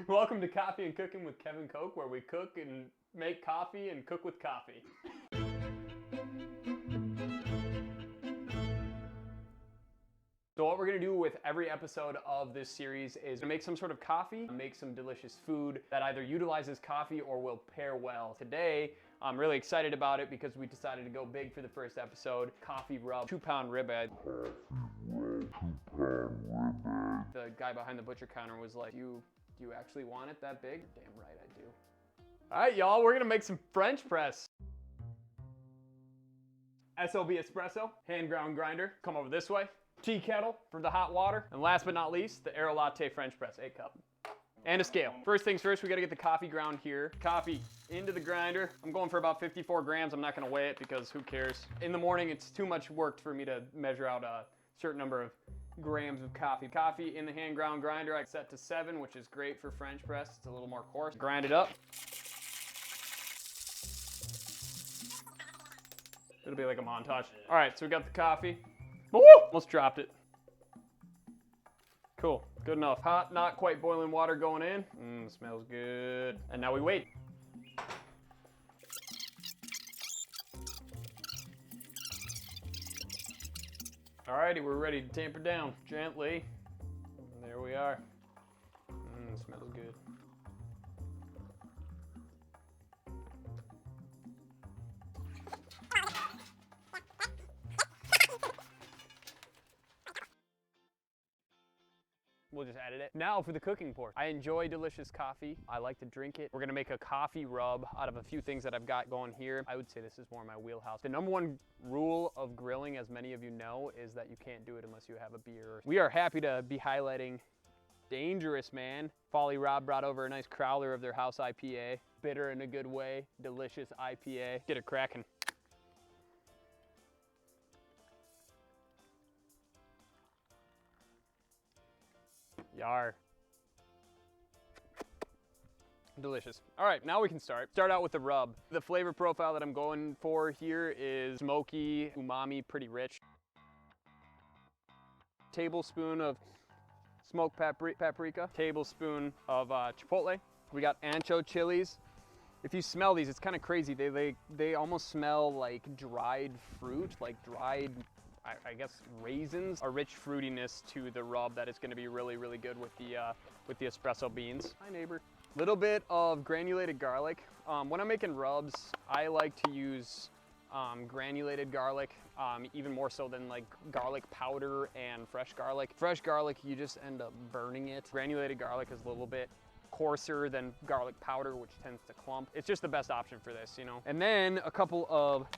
Welcome to Coffee and Cooking with Kevin Koch, where we cook and make coffee and cook with coffee. So what we're gonna do with every episode of this series is make some sort of coffee, make some delicious food that either utilizes coffee or will pair well. Today, I'm really excited about it because we decided to go big for the first episode. Coffee rub, 2-pound ribeye. The guy behind the butcher counter was like, do you actually want it that big? Damn right I do. All right, y'all, we're gonna make some French press. SOB Espresso, hand ground grinder. Come over this way. Tea kettle for the hot water. And last but not least, the Aero Latte French press, 8-cup. And a scale. First things first, we gotta get the coffee ground here. Coffee into the grinder. I'm going for about 54 grams. I'm not gonna weigh it because who cares? In the morning, it's too much work for me to measure out a certain number of grams of coffee. Coffee in the hand ground grinder, I set to 7, which is great for French press. It's a little more coarse. Grind it up. It'll be like a montage. All right, so we got the coffee. Woo! Almost dropped it. Cool, good enough. Hot, not quite boiling water going in. Smells good. And now we wait. Alrighty, we're ready to tamper down gently. There we are. Smells good. We'll just edit it. Now for the cooking portion. I enjoy delicious coffee. I like to drink it. We're gonna make a coffee rub out of a few things that I've got going here. I would say this is more my wheelhouse. The number one rule of grilling, as many of you know, is that you can't do it unless you have a beer. We are happy to be highlighting Dangerous Man. Folly Rob brought over a nice crowler of their house IPA. Bitter in a good way, delicious IPA. Get it cracking. Yar. Delicious. All right, now we can start. Start out with the rub. The flavor profile that I'm going for here is smoky, umami, pretty rich. Tablespoon of smoked paprika. Tablespoon of chipotle. We got ancho chilies. If you smell these, it's kind of crazy. They almost smell like dried fruit, like dried, I guess, raisins. A rich fruitiness to the rub that is going to be really, really good with the espresso beans. Hi, neighbor. Little bit of granulated garlic. When I'm making rubs, I like to use granulated garlic, even more so than like garlic powder and fresh garlic. Fresh garlic, you just end up burning it. Granulated garlic is a little bit coarser than garlic powder, which tends to clump. It's just the best option for this, you know. And then a couple of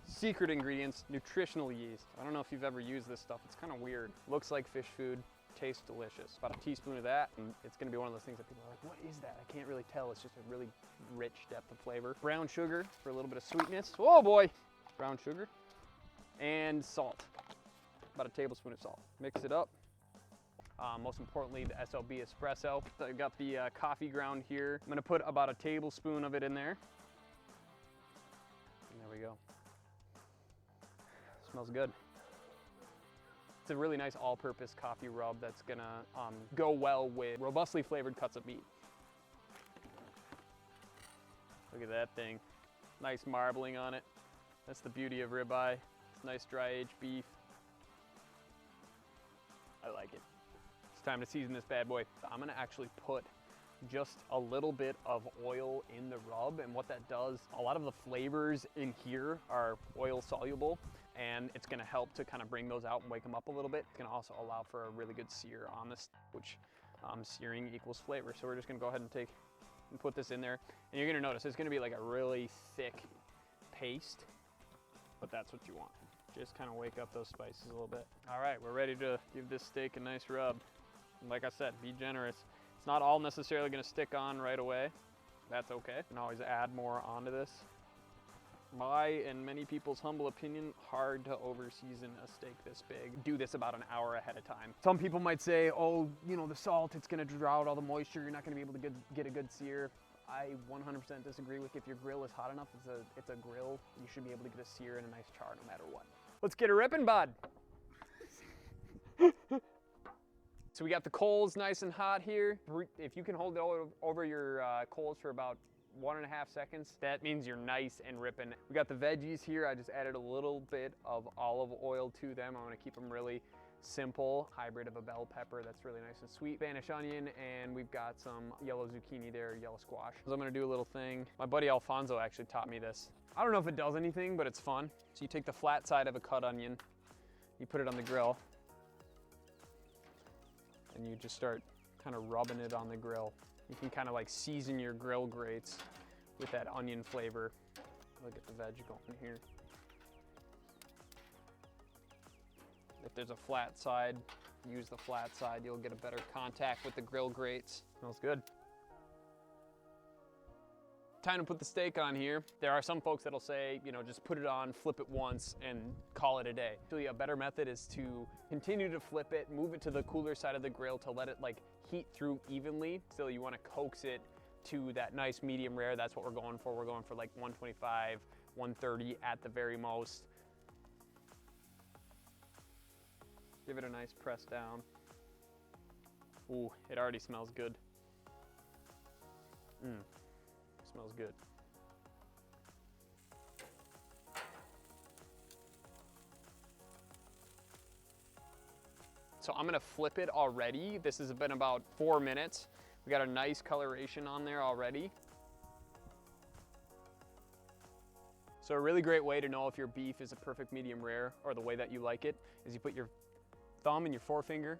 secret ingredients, nutritional yeast. I don't know if you've ever used this stuff. It's kind of weird. Looks like fish food, tastes delicious. About a teaspoon of that, and it's gonna be one of those things that people are like, what is that? I can't really tell. It's just a really rich depth of flavor. Brown sugar for a little bit of sweetness. Oh boy! Brown sugar. And salt. About a tablespoon of salt. Mix it up. Most importantly, the SOB Espresso. So I've got the coffee ground here. I'm gonna put about a tablespoon of it in there. And there we go. Smells good. It's a really nice all-purpose coffee rub that's gonna go well with robustly flavored cuts of meat. Look at that thing. Nice marbling on it. That's the beauty of ribeye. It's nice dry aged beef. I like it. It's time to season this bad boy. I'm gonna actually put just a little bit of oil in the rub, and what that does, a lot of the flavors in here are oil soluble, and it's gonna help to kind of bring those out and wake them up a little bit. It's gonna also allow for a really good sear on this, which searing equals flavor. So we're just gonna go ahead and put this in there, and you're gonna notice it's gonna be like a really thick paste, but that's what you want. Just kind of wake up those spices a little bit. All right, we're ready to give this steak a nice rub. And like I said, be generous. It's not all necessarily gonna stick on right away. That's okay. You can always add more onto this. My and many people's humble opinion, hard to over-season a steak this big. Do this about an hour ahead of time. Some people might say, oh, you know, the salt, it's gonna draw out all the moisture. You're not gonna be able to get a good sear. I 100% disagree with. If your grill is hot enough, it's a grill, you should be able to get a sear and a nice char no matter what. Let's get a ripping, bud. So we got the coals nice and hot here. If you can hold it over your coals for about 1.5 seconds, that means you're nice and ripping. We got the veggies here. I just added a little bit of olive oil to them. I'm gonna keep them really simple. Hybrid of a bell pepper that's really nice and sweet. Spanish onion, and we've got some yellow zucchini there, yellow squash. So I'm gonna do a little thing. My buddy Alfonso actually taught me this. I don't know if it does anything, but it's fun. So you take the flat side of a cut onion, you put it on the grill, and you just start kind of rubbing it on the grill. You can kind of like season your grill grates with that onion flavor. Look at the veg going here. If there's a flat side, use the flat side. You'll get a better contact with the grill grates. Smells good. Time to put the steak on here. There are some folks that'll say, you know, just put it on, flip it once, and call it a day. Actually, a better method is to continue to flip it, move it to the cooler side of the grill to let it like heat through evenly. Still, you want to coax it to that nice medium rare. That's what we're going for. We're going for like 125, 130 at the very most. Give it a nice press down. Ooh, it already smells good. Smells good. So I'm gonna flip it already. This has been about 4 minutes. We got a nice coloration on there already. So a really great way to know if your beef is a perfect medium rare or the way that you like it is you put your thumb and your forefinger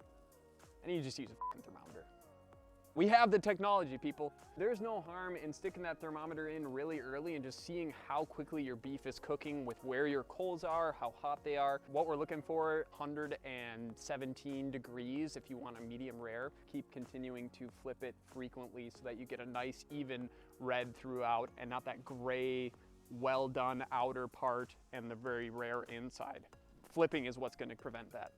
and you just use a fucking thermometer. We have the technology, people. There's no harm in sticking that thermometer in really early and just seeing how quickly your beef is cooking with where your coals are, how hot they are. What we're looking for, 117 degrees if you want a medium rare. Keep continuing to flip it frequently so that you get a nice even red throughout and not that gray, well done outer part and the very rare inside. Flipping is what's gonna prevent that.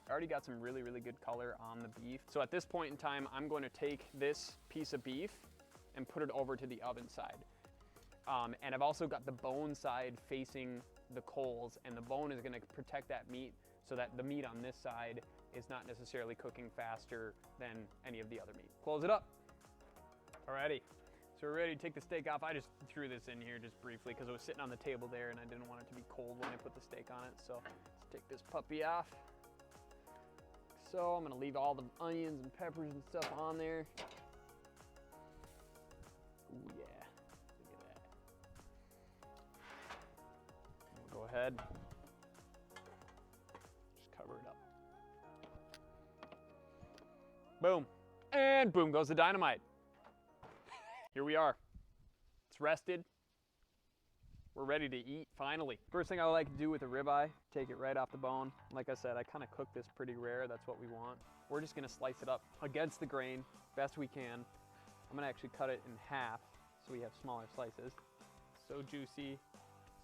Already got some really, really good color on the beef. So at this point in time, I'm going to take this piece of beef and put it over to the oven side. And I've also got the bone side facing the coals, and the bone is going to protect that meat so that the meat on this side is not necessarily cooking faster than any of the other meat. Close it up. Alrighty, so we're ready to take the steak off. I just threw this in here just briefly because it was sitting on the table there and I didn't want it to be cold when I put the steak on it. So let's take this puppy off. So I'm gonna leave all the onions and peppers and stuff on there. Ooh yeah, look at that. We'll go ahead, just cover it up. Boom, and boom goes the dynamite. Here we are, it's rested. We're ready to eat, finally. First thing I like to do with a ribeye, take it right off the bone. Like I said, I kind of cook this pretty rare. That's what we want. We're just gonna slice it up against the grain, best we can. I'm gonna actually cut it in half so we have smaller slices. So juicy,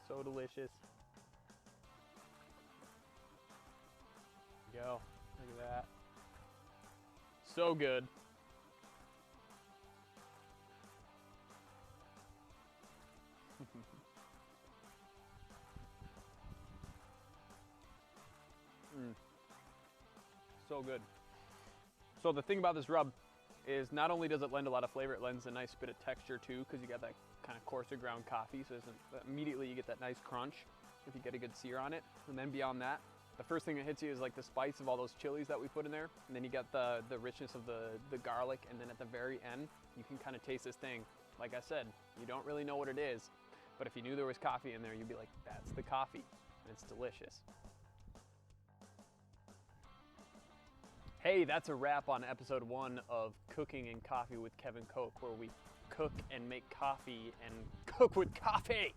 so delicious. There you go, look at that. So good. So good. So the thing about this rub is not only does it lend a lot of flavor, it lends a nice bit of texture too, because you got that kind of coarser ground coffee, so immediately you get that nice crunch if you get a good sear on it. And then beyond that, the first thing that hits you is like the spice of all those chilies that we put in there, and then you got the richness of the garlic, and then at the very end, you can kind of taste this thing. Like I said, you don't really know what it is, but if you knew there was coffee in there, you'd be like, that's the coffee, and it's delicious. Hey, that's a wrap on episode 1 of Cooking and Coffee with Kevin Koch, where we cook and make coffee and cook with coffee.